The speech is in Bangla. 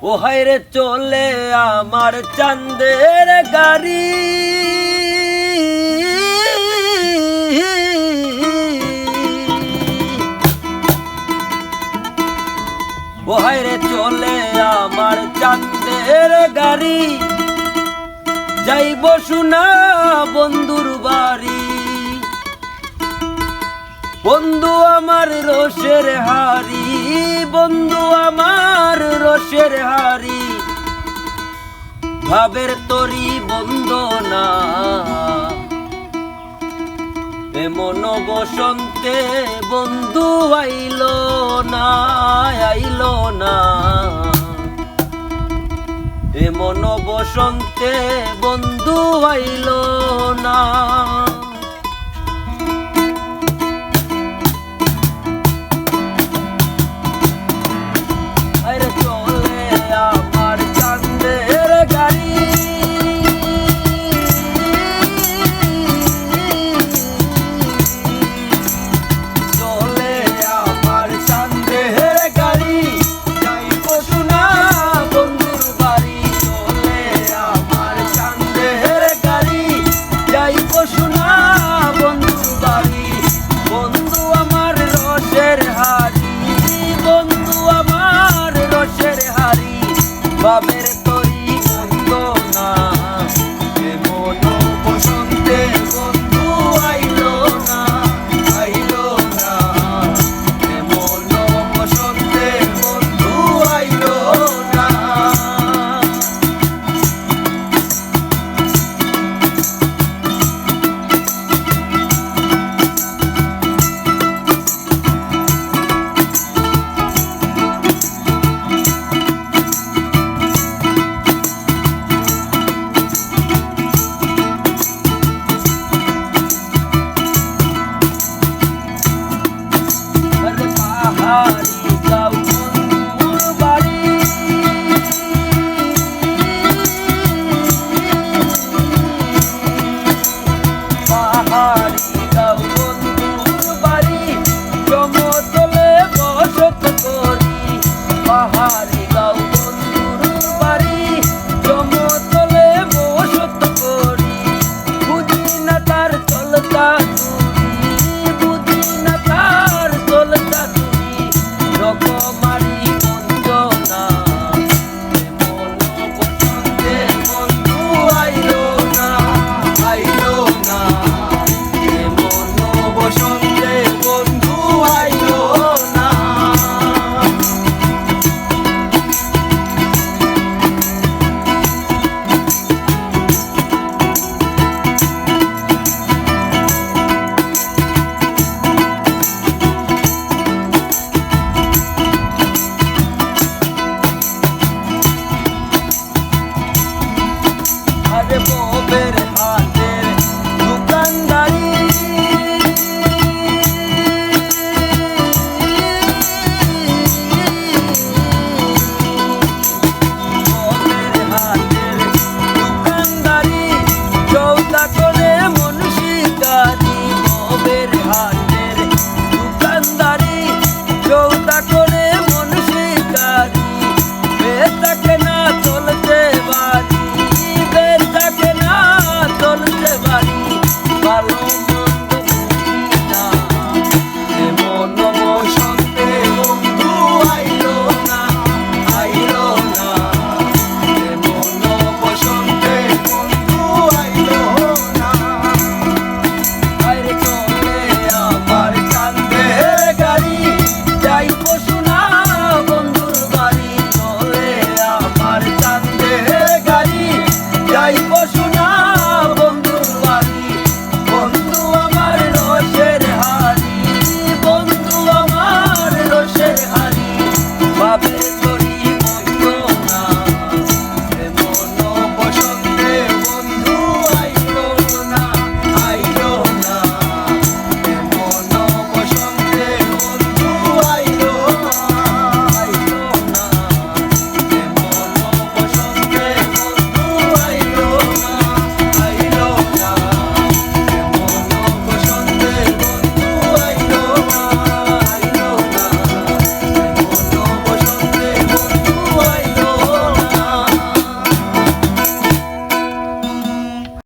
ও হায়রে চলে আমার চাঁদের গাড়ি, ও হায়রে চলে আমার চাঁদের গাড়ি, যাইব শুনা বন্ধুর বাড়ি। বন্ধু আমার রোষের হারি, বন্ধু আমার রোষের হারি, ভাবের তরি বন্দনা। এমন বসন্তে বন্ধু আইলো না, আইলো না। এমন বসন্তে বন্ধু আইলো না। আরে চলে আমার চাঁদের গাড়ি, চলে আমার চাঁদের গাড়ি, যাইব শুনা বন্ধুর বাড়ি। চলে আমার চাঁদের গাড়ি, যাইব শুনা বন্ধুর বাড়ি। বন্ধু আমার রসের হারি, বন্ধু আমার রসের হারি, ভাবের